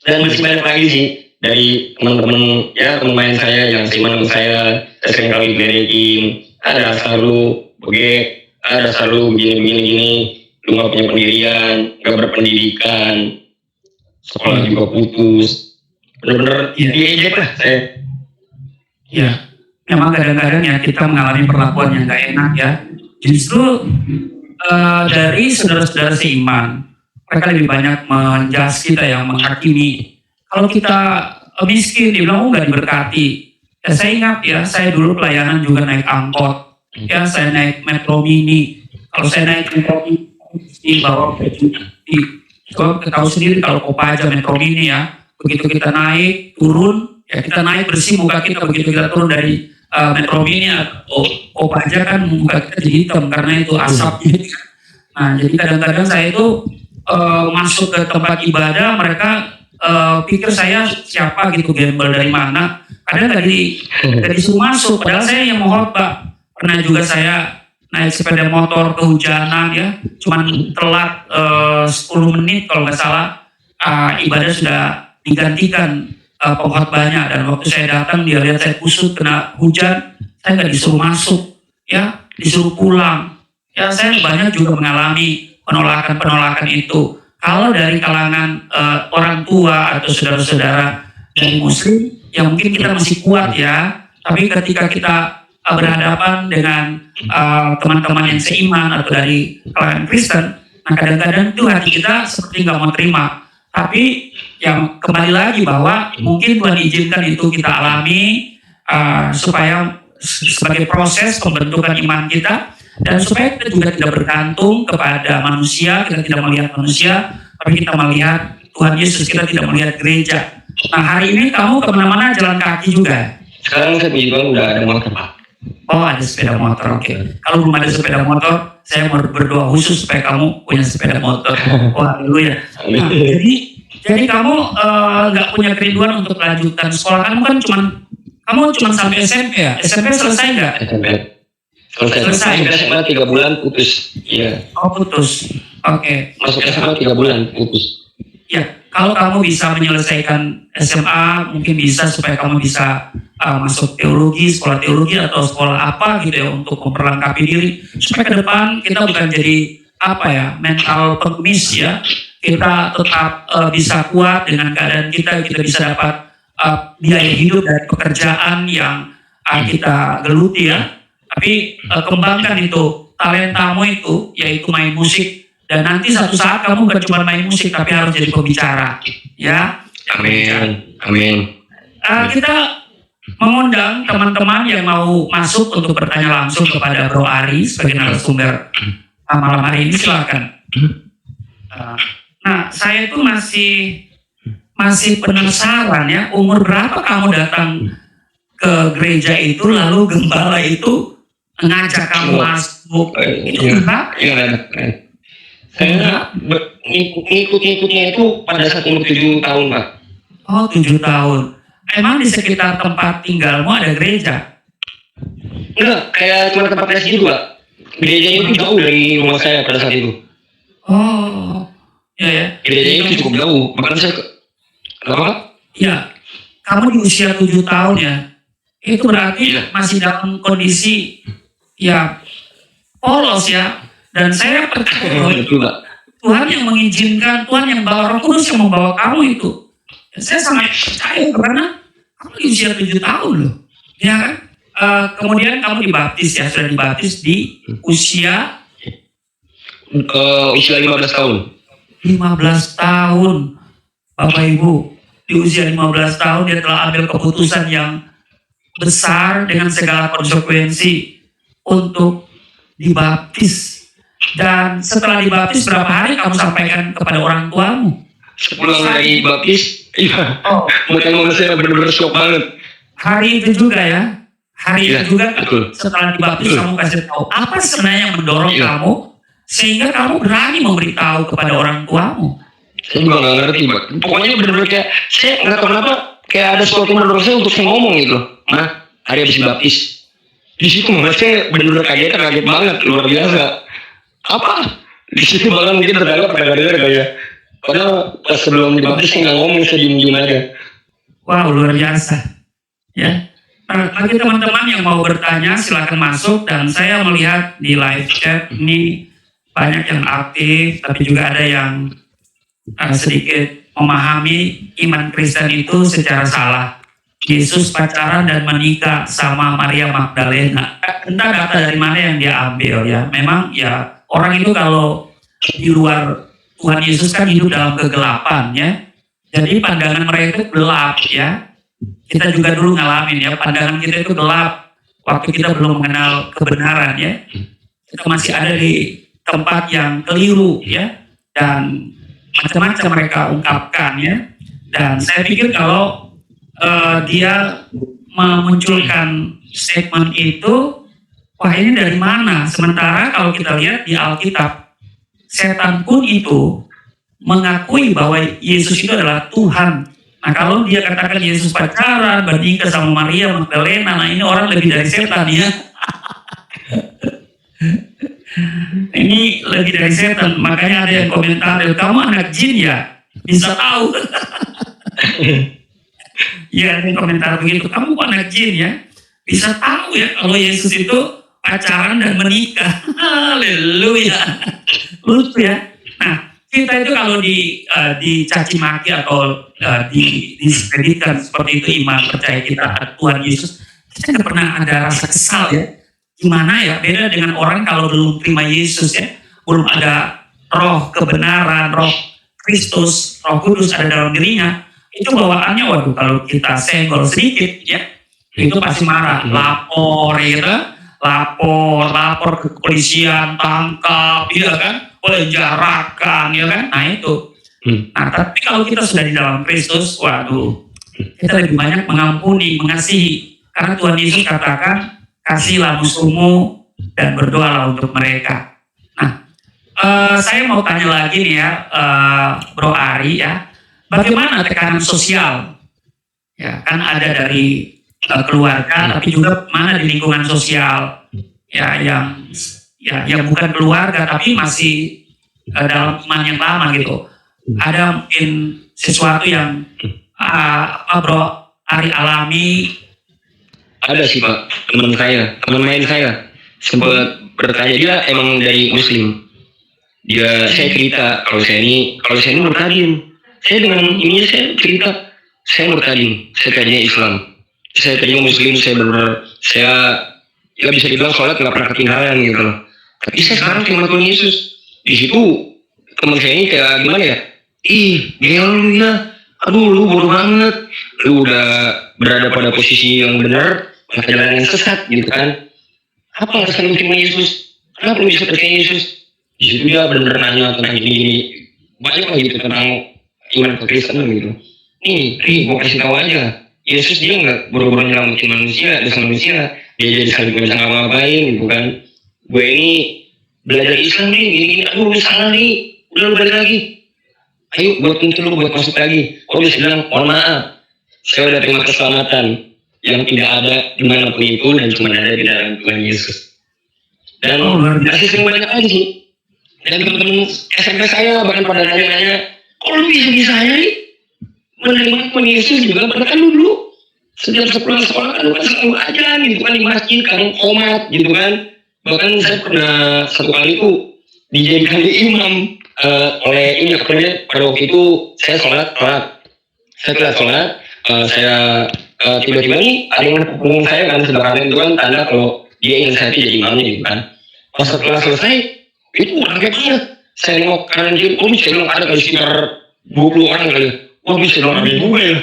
S2: Dan masih banyak lagi sih dari teman-teman ya, teman saya yang siman saya sering kali diledekin, ada dasar lu begek, ada dasar lu begini, lu gak punya pendirian, gak berpendidikan, sekolah juga putus, bener-bener diejek lah saya.
S3: Ya, memang kadang-kadang ya kita mengalami perlakuan yang gak enak ya. Justru dari saudara-saudara seiman, mereka lebih banyak menjas kita yang menghakimi. Kalau kita miskin, dibilang oh nggak diberkati. Ya saya ingat ya, saya dulu pelayanan juga naik angkot. Ya saya naik Metro Mini. Kalau saya naik Metro Mini, bawa baju. Kalau tahu sendiri kalau Kopaja Metro Mini ya, begitu kita naik turun, ya kita naik bersih muka kita, begitu kita turun dari Metro Mini atau Kopaja kan muka kita jadi hitam karena itu asapnya. Nah jadi kadang-kadang saya itu masuk ke tempat ibadah, mereka pikir saya siapa gitu, gembel dari mana. Kadang nggak disuruh masuk, padahal saya yang mau khotbah. Pernah juga saya naik sepeda motor kehujanan ya, cuman telat 10 menit kalau nggak salah, ibadah sudah digantikan pengkhotbahnya, dan waktu saya datang dia lihat saya kusut kena hujan, saya nggak disuruh masuk ya, disuruh pulang ya. Saya banyak juga mengalami penolakan itu. Kalau dari kalangan orang tua atau saudara-saudara dari Muslim, ya mungkin kita masih kuat ya. Tapi ketika kita berhadapan dengan teman-teman yang seiman atau dari kalangan Kristen, nah kadang-kadang itu hati kita seperti nggak mau terima. Tapi yang kembali lagi bahwa mungkin Tuhan izinkan itu kita alami supaya sebagai proses pembentukan iman kita. Dan supaya kita juga tidak bergantung kepada manusia, kita tidak melihat manusia, tapi kita melihat Tuhan Yesus, kita tidak melihat gereja. Nah hari ini kamu kemana-mana jalan kaki juga?
S2: Sekarang saya juga udah ada motor, Pak.
S3: Oh ada sepeda motor, oke. Kalau belum ada sepeda motor, saya mau berdoa khusus supaya kamu punya sepeda motor. Wah, haleluya. Nah, jadi kamu nggak punya kerinduan untuk melanjutkan sekolah, kamu cuma sampai SMP ya? SMP selesai nggak?
S2: SMP. Selesai. SMA 3 bulan putus. Iya.
S3: Oh putus. Oke.
S2: Masuk SMA 3 bulan putus.
S3: Ya, kalau kamu bisa menyelesaikan SMA, mungkin bisa supaya kamu bisa masuk teologi, sekolah teologi atau sekolah apa gitu ya, untuk memperlengkapi diri. Supaya ke depan kita bukan jadi mental pengemis ya. Kita tetap bisa kuat dengan keadaan kita bisa dapat biaya hidup dari pekerjaan yang kita geluti ya. Tapi kembangkan itu talentamu itu, yaitu main musik, dan nanti satu saat kamu bukan cuma main musik tapi harus jadi pembicara ya.
S2: Amin.
S3: Kita mengundang teman-teman yang mau masuk untuk bertanya langsung kepada Bro Ari sebagai narasumber malam hari ini, silakan. Nah saya itu masih penasaran ya, umur berapa kamu datang ke gereja itu lalu gembala itu ngajak kamu masuk? Itu enggak?
S2: Saya ngikut-ngikutnya itu pada saat umur 7 tahun, Pak.
S3: Oh, 7 tahun. Emang di sekitar tempat tinggalmu ada gereja?
S2: Enggak, kayak cuma tempat les gitu, Pak. Gerejanya itu jauh dari rumah saya pada saat itu.
S3: Oh, ya.
S2: Gerejanya itu cukup jauh. Bahkan saya kenapa, Pak?
S3: Ya, kamu di usia 7 tahun ya. Itu berarti
S2: Iya.
S3: masih dalam kondisi ya polos ya. Dan saya percaya bahwa
S2: Betul, Pak.
S3: Tuhan yang mengizinkan, Tuhan yang bawa Roh Kudus yang membawa kamu itu. Saya sangat percaya karena kamu di usia 7 tahun loh. Ya kan? Kemudian kamu dibaptis ya, sudah dibaptis di usia
S2: Usia 15 tahun.
S3: 15 tahun. Bapak Ibu, di usia 15 tahun dia telah ambil keputusan yang besar dengan segala konsekuensi untuk dibaptis. Dan setelah dibaptis berapa hari kamu sampaikan kepada orang tuamu?
S2: Sepulang dari baptis, iya.
S3: Oh,
S2: Makanya mama saya benar-benar shock banget.
S3: hari itu juga ya. Hari
S2: Iya,
S3: itu juga
S2: betul.
S3: setelah dibaptis
S2: Betul.
S3: kamu kasih tahu apa sebenarnya yang mendorong
S2: Iya.
S3: kamu sehingga kamu berani memberitahu kepada orang tuamu.
S2: Saya juga nggak ngerti, Pak. Pokoknya benar-benar kayak saya nggak tahu kenapa kayak ada sesuatu yang mendorong saya untuk saya ngomong gitu. Nah, hari habis dibaptis. Di situ mama saya benar-benar kaget banget, luar biasa. Apa? Di situ bahkan mungkin terdapat pada gara-gara kayak. Padahal pas sebelum dibaptis saya nggak ngomong, saya diem-diem aja.
S3: Wow, luar biasa. Ya. Nah, bagi teman-teman yang mau bertanya silakan masuk dan saya melihat di live chat ini banyak yang aktif tapi juga ada yang sedikit memahami iman Kristen itu secara salah. Yesus pacaran dan menikah sama Maria Magdalena. Entah data dari mana yang dia ambil ya. Memang ya orang itu kalau di luar Tuhan Yesus kan hidup dalam kegelapan ya. Jadi pandangan mereka itu gelap ya. Kita juga dulu ngalamin ya, pandangan kita itu gelap waktu kita belum mengenal kebenaran ya. Kita masih ada di tempat yang keliru ya, dan macam-macam mereka ungkapkan ya. Dan saya pikir kalau dia memunculkan statement itu, wah ini dari mana? Sementara kalau kita lihat di Alkitab, setan pun itu mengakui bahwa Yesus itu adalah Tuhan. Nah kalau dia katakan Yesus pacaran, bernikah sama Maria Magdalena, nah ini orang lebih dari setan ya. Ini lebih dari setan, makanya ada yang komentar, kamu anak jin ya? Bisa tahu. Ya ada yang komentar begitu, kamu anak jin ya? Bisa tahu ya kalau Yesus itu pacaran dan menikah. Haleluya. Lucu ya. Nah, kita itu kalau dicaci maki atau didiskreditkan seperti itu iman percaya kita Tuhan Yesus, kita nggak pernah ada rasa kesal ya. Gimana ya, beda dengan orang kalau belum terima Yesus ya, belum ada roh kebenaran, roh Kristus, roh kudus ada dalam dirinya, itu bawaannya waduh kalau kita senggol sedikit ya, itu pasti marah, lapor gitu, lapor ke kepolisian, tangkap, ya kan, penjarakan, ya kan, nah itu. Nah tapi kalau kita sudah di dalam Kristus, waduh, kita lebih banyak mengampuni, mengasihi, karena Tuhan Yesus katakan, kasihlah musuhmu dan berdoalah untuk mereka. Nah, saya mau tanya lagi nih ya, Bro Ari ya, bagaimana tekanan sosial? Ya kan ada dari keluarga, tapi juga mana di lingkungan sosial ya yang bukan keluarga tapi masih dalam iman yang lama gitu. Ada mungkin sesuatu yang Bro Ari alami?
S2: Ada sih Pak, teman main saya sempat bertanya, dia emang dari Muslim. Saya cerita kalau saya ini murtadin. Saya dengan ini saya cerita, saya murtadin, saya tadinya Islam. Saya tadinya Muslim, saya ya bisa dibilang sholat nggak pernah ketinggalan gitu loh. Tapi saya sekarang terima Tuhan Yesus. Di situ teman saya ini kayak gimana ya? Gel lu ya, aduh lu bodoh banget, lu udah berada pada posisi yang benar, pakai jalan yang sesat gitu kan? Apa alasan lu terima Yesus? Kenapa lu bisa percaya Yesus? Di situ dia benar-benar nanya tentang gini-gini, banyak lah gitu tentang iman kekristenan gitu. nih Ri, gue kasih tahu aja, Yesus dia nggak berubah nyelamatin manusia, dosa manusia, dia jadi salib nggak bisa ngapa-ngapain gitu kan. Gue ini belajar Islam nih, gini-gini, aduh lu salah nih, udah lu balik lagi, ayo buat pintu lu buat masuk lagi. Kok bisa bilang, mohon maaf, saya udah terima keselamatan yang tidak ada dimanapun itu dan cuma ada di dalam Tuhan Yesus. Dan masih sering banyak aja sih. Dan teman-teman SMP saya bahkan pada nanya-nanya, kok lu bisa-bisanya nih menerima Tuhan Yesus gitu kan? Padahal kan lu dulu setiap sekolah kan lu kan selalu aja gitu kan di masjid kan komat gitu kan. Bahkan saya pernah satu kali itu dijadikan imam oleh ini pada waktu itu saya sholat saya tiba-tiba nih ada yang punggung saya kan sebenarnya itu kan tanda kalau dia ingin saya jadi imamnya gitu kan. Pas setelah selesai itu rame banget, saya nengok kanan kiri, bisa bilang ada kali sekitar 20 orang kali, bisa bilang rame juga ya,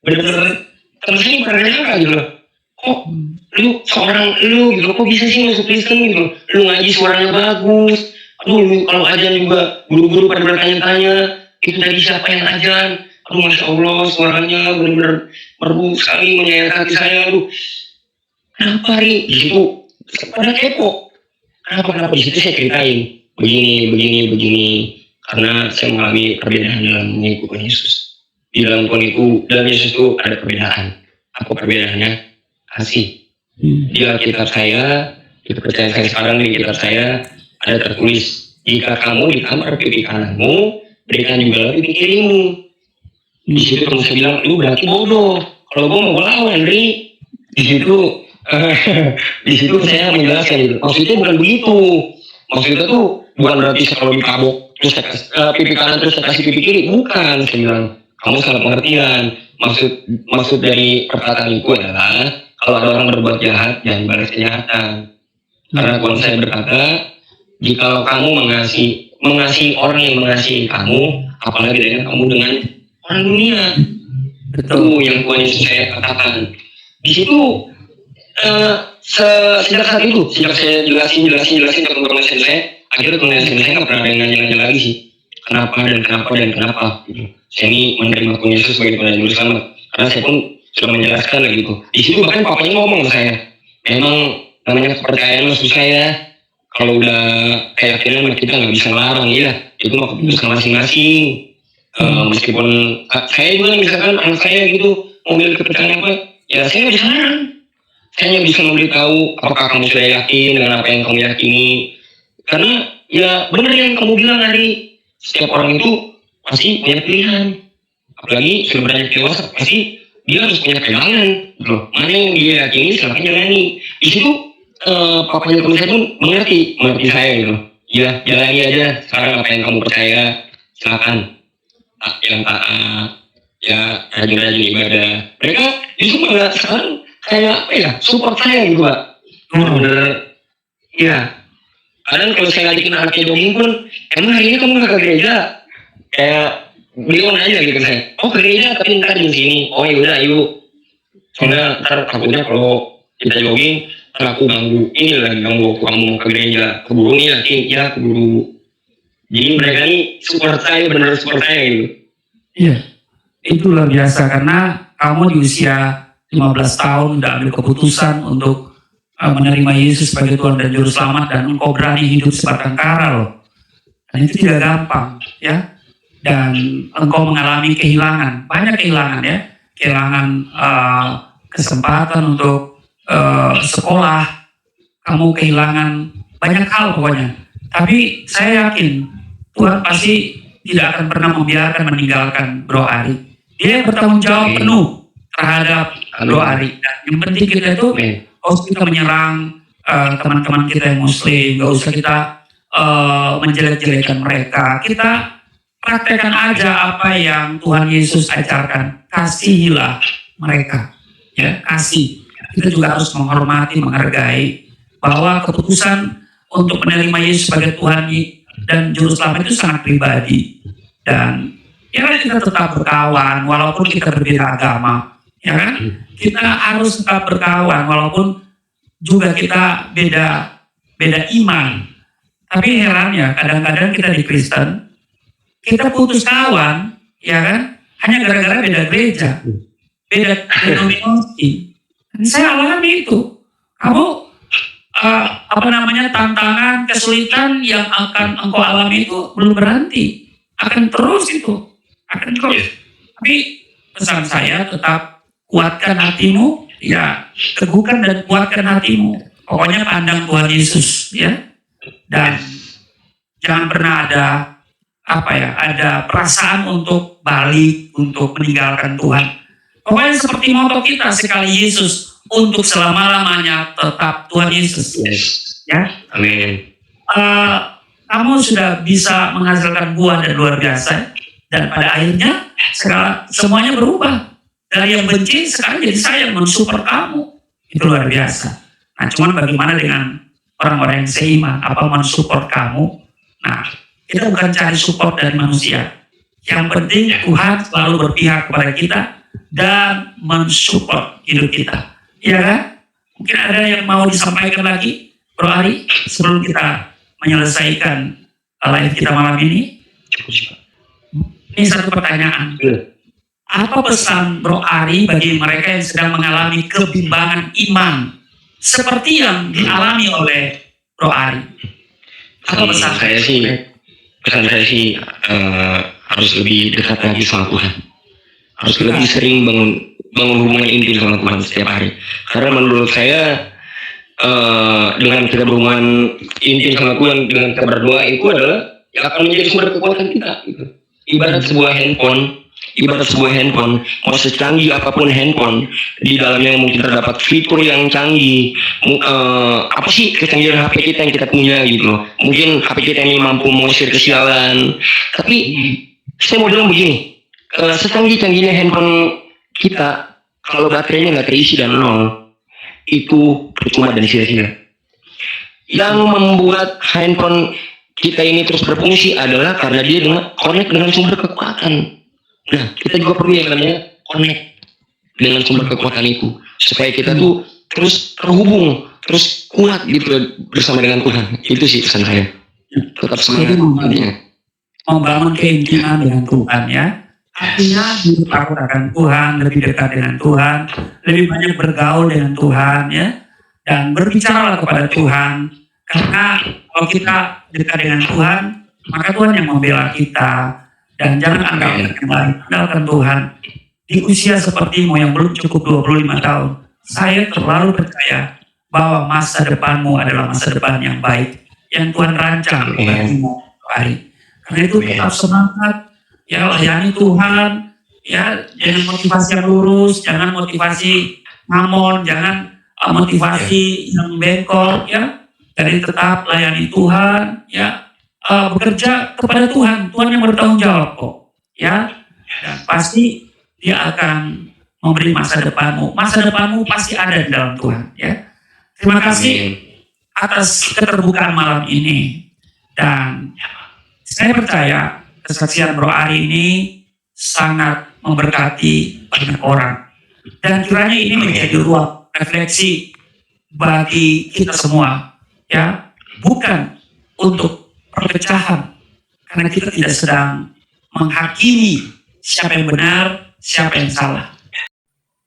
S2: bener-bener terus ini bukan nyangka gitu loh, kok lu seorang lu gitu, kok bisa sih masuk Kristen gitu, lu ngaji suaranya bagus, lu kalau ajan juga guru-guru pada bertanya-tanya itu dari siapa yang ajan, Masya Allah suaranya benar-benar merdu sekali menyayat hati saya, kenapa Ri? Di situ pada kepo, kenapa di situ saya ceritain begini karena saya mengalami perbedaan dalam mengikuti Yesus. Di dalam Tuhan itu, dalam Yesus itu ada perbedaan. Apa perbedaannya? Kasih. Di Alkitab saya, di kepercayaan saya sekarang di Alkitab saya ada tertulis, jika kamu ditampar pipi kananmu, berikan juga pipi kirimu. Di situ kamu saya bilang, lu berarti bodoh. Kalau gue mau lawan, Ri. Di situ saya menjelaskan itu. Maksudnya bukan begitu. Maksudnya tuh bukan berarti kalau ditabok terus pipi kanan terus saya kasih pipi kiri, bukan. Saya bilang kamu salah pengertian. Maksud dari perkataan itu adalah kalau ada orang berbuat jahat jangan balas kejahatan. Karena kalau saya berkata, jika kamu mengasihi orang yang mengasihi kamu, apalagi dengan kamu dengan orang dunia. Itu yang Tuhan Yesus saya katakan. Di situ sejak saat itu, sejak saya jelasin ke teman-teman saya, akhirnya teman saya nggak pernah nanya lagi sih kenapa gitu. Saya ini menerima Tuhan Yesus sebagai Tuhan Juru Selamat karena saya pun sudah menjelaskan gitu. Di situ bahkan papanya ngomong ke saya, memang namanya kepercayaan maksud saya, kalau udah keyakinan kita nggak bisa larang ya, itu mah keputusan masing-masing. Meskipun saya juga misalkan anak saya gitu mau milih kepercayaan apa, ya saya nggak bisa larang. Saya hanya bisa memberitahu apakah kamu sudah yakin dengan apa yang kamu yakini. Karena ya benar yang kamu bilang Ari, setiap orang itu pasti punya pilihan. Apalagi sudah beranjak dewasa, pasti dia harus punya pegangan. Mana yang dia yakini silahkan jalani. Di situ papanya teman saya pun mengerti saya gitu. Ya jalani aja sekarang apa yang kamu percaya, silakan. Yang taat, ya rajin-rajin ibadah. Mereka justru malah sekarang kayak apa ya, support saya gitu Pak. Bener, iya. Kadang kalau saya ngajakin anaknya jogging pun, emang hari ini kamu nggak ke gereja? Kayak bilang aja gitu saya, oh ke gereja tapi ntar di sini. Oh yaudah yuk. Soalnya ntar takutnya kalau kita jogging, ntar aku ganggu. Ini lagi ganggu waktu kamu ke gereja. Keburu nih lagi, ya keburu. Jadi mereka ini support saya, benar support saya gitu.
S3: Iya, itu luar biasa karena kamu di usia 15 tahun udah ambil keputusan untuk menerima Yesus sebagai Tuhan dan Juru Selamat dan engkau berani hidup sebatang kara loh. Dan itu tidak gampang ya. Dan engkau mengalami kehilangan, banyak kehilangan ya. Kehilangan kesempatan untuk sekolah, kamu kehilangan banyak hal pokoknya. Tapi saya yakin Tuhan pasti tidak akan pernah membiarkan meninggalkan Bro Ari. Dia bertanggung jawab penuh terhadap Bro Ari. Dan yang penting kita itu gak usah kita menyerang teman-teman kita yang Muslim, gak usah kita menjelek-jelekan mereka. Kita praktekkan aja apa yang Tuhan Yesus ajarkan. Kasihilah mereka, ya kasih. Kita juga harus menghormati, menghargai bahwa keputusan untuk menerima Yesus sebagai Tuhan dan Juru Selamat itu sangat pribadi. Dan ya kan kita tetap berkawan walaupun kita berbeda agama. Ya kan? Kita harus tetap berkawan walaupun juga kita beda iman. Tapi herannya kadang-kadang kita di Kristen, kita putus kawan, ya kan? hanya gara-gara beda gereja, beda denominasi. Dan saya alami itu. Kamu tantangan, kesulitan yang akan engkau alami itu belum berhenti, akan terus itu, akan terus. Tapi pesan saya tetap kuatkan hatimu, ya, teguhkan dan kuatkan hatimu. Pokoknya pandang Tuhan Yesus, ya, dan jangan pernah ada perasaan untuk balik, untuk meninggalkan Tuhan. Pokoknya seperti moto kita, sekali Yesus, untuk selama-lamanya tetap Tuhan Yesus. Ya,
S2: Amin.
S3: Kamu sudah bisa menghasilkan buah dan luar biasa, dan pada akhirnya semuanya berubah. Dari yang benci sekarang jadi sayang, mensupport kamu. Itu luar biasa. Nah, cuman bagaimana dengan orang-orang yang seiman, apa mensupport kamu? Nah, kita bukan cari support dari manusia. Yang penting Tuhan selalu berpihak kepada kita dan mensupport hidup kita. Iya kan? Mungkin ada yang mau disampaikan lagi, Bro Ari, sebelum kita menyelesaikan live kita malam ini. Ini satu pertanyaan. Apa pesan Bro Ari bagi mereka yang sedang mengalami kebimbangan iman seperti yang dialami oleh Bro Ari? Apa pesan
S2: saya sih? Pesan saya sih harus lebih dekat lagi sama Tuhan. Harus lebih sering bangun hubungan intim sama Tuhan setiap hari. Karena menurut saya dengan kita berhubungan intim sama Tuhan, dengan kita berdoa, itu adalah yang akan menjadi sumber kekuatan kita. Gitu. Ibarat sebuah handphone, mau secanggih apapun handphone, di dalamnya mungkin terdapat fitur yang canggih. Apa sih kecanggihan HP kita yang kita punya gitu? Mungkin HP kita ini mampu mengusir kesialan. Tapi saya mau bilang begini, secanggih-canggihnya handphone kita, kalau baterainya nggak terisi dan nol, itu percuma dan sia-sia. Yang membuat handphone kita ini terus berfungsi adalah karena dia connect dengan sumber kekuatan. Nah, kita juga perlu yang namanya connect dengan sumber kekuatan itu, supaya kita tuh terus terhubung, terus kuat gitu bersama dengan Tuhan. Itu sih pesan saya. Tetap semangat.
S3: Membangun keintiman dengan Tuhan, ya. Artinya hidup takut akan Tuhan, lebih dekat dengan Tuhan, lebih banyak bergaul dengan Tuhan, ya, dan berbicaralah kepada Tuhan. Karena kalau kita dekat dengan Tuhan, maka Tuhan yang membela kita. Dan jangan andalkan yang lain, andalkan Tuhan. Di usia sepertimu yang belum cukup 25 tahun, saya terlalu percaya bahwa masa depanmu adalah masa depan yang baik, yang Tuhan rancang bagimu hari. Karena itu tetap semangat, ya, layani Tuhan, ya, jangan motivasi yang lurus, jangan motivasi ngamon, jangan motivasi yang bengkok, ya. Jadi tetap layani Tuhan, ya, bekerja kepada Tuhan, Tuhan yang bertanggung jawab kok, ya, dan pasti Dia akan memberi masa depanmu pasti ada di dalam Tuhan, ya. Terima kasih atas keterbukaan malam ini, dan saya percaya kesaksian Bro Ari ini sangat memberkati banyak orang, dan kiranya ini menjadi ruang refleksi bagi kita semua, ya, bukan untuk perpecahan, karena kita tidak sedang menghakimi siapa yang benar, siapa yang salah.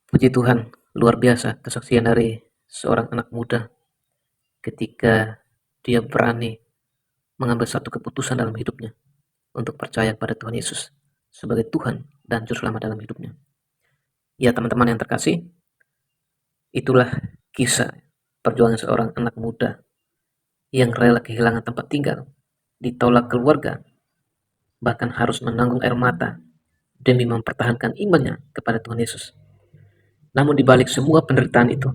S4: Puji Tuhan, luar biasa kesaksian dari seorang anak muda ketika dia berani mengambil satu keputusan dalam hidupnya untuk percaya pada Tuhan Yesus sebagai Tuhan dan Juru Selamat dalam hidupnya. Ya, teman-teman yang terkasih, itulah kisah perjuangan seorang anak muda yang rela kehilangan tempat tinggal, ditolak keluarga, bahkan harus menanggung air mata demi mempertahankan imannya kepada Tuhan Yesus. Namun di balik semua penderitaan itu,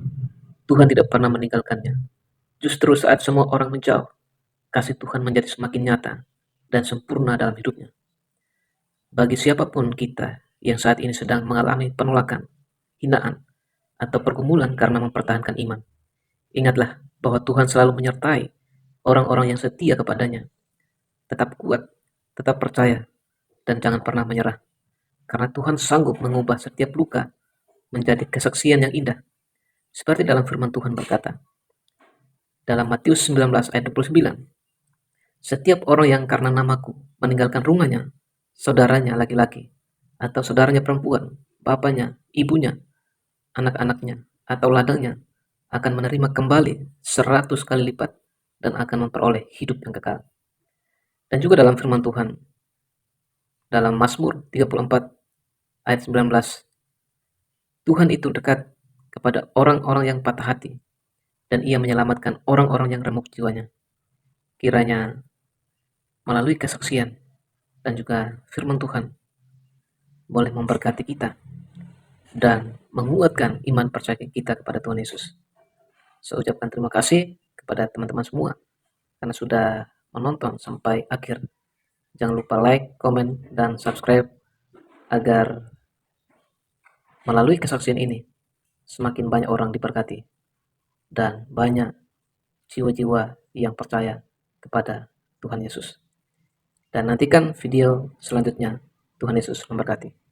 S4: Tuhan tidak pernah meninggalkannya. Justru saat semua orang menjauh, kasih Tuhan menjadi semakin nyata dan sempurna dalam hidupnya. Bagi siapapun kita yang saat ini sedang mengalami penolakan, hinaan, atau pergumulan karena mempertahankan iman, ingatlah bahwa Tuhan selalu menyertai orang-orang yang setia kepadanya. Tetap kuat, tetap percaya, dan jangan pernah menyerah. Karena Tuhan sanggup mengubah setiap luka menjadi kesaksian yang indah. Seperti dalam firman Tuhan berkata, dalam Matius 19 ayat 29, setiap orang yang karena namaku meninggalkan rumahnya, saudaranya laki-laki, atau saudaranya perempuan, bapaknya, ibunya, anak-anaknya, atau ladangnya akan menerima kembali 100 kali lipat dan akan memperoleh hidup yang kekal. Dan juga dalam firman Tuhan, dalam Mazmur 34 ayat 19, Tuhan itu dekat kepada orang-orang yang patah hati, dan ia menyelamatkan orang-orang yang remuk jiwanya. Kiranya melalui kesaksian dan juga firman Tuhan boleh memberkati kita dan menguatkan iman percaya kita kepada Tuhan Yesus. Saya ucapkan terima kasih kepada teman-teman semua karena sudah menonton sampai akhir. Jangan lupa like, komen, dan subscribe agar melalui kesaksian ini semakin banyak orang diberkati dan banyak jiwa-jiwa yang percaya kepada Tuhan Yesus. Dan nantikan video selanjutnya. Tuhan Yesus memberkati.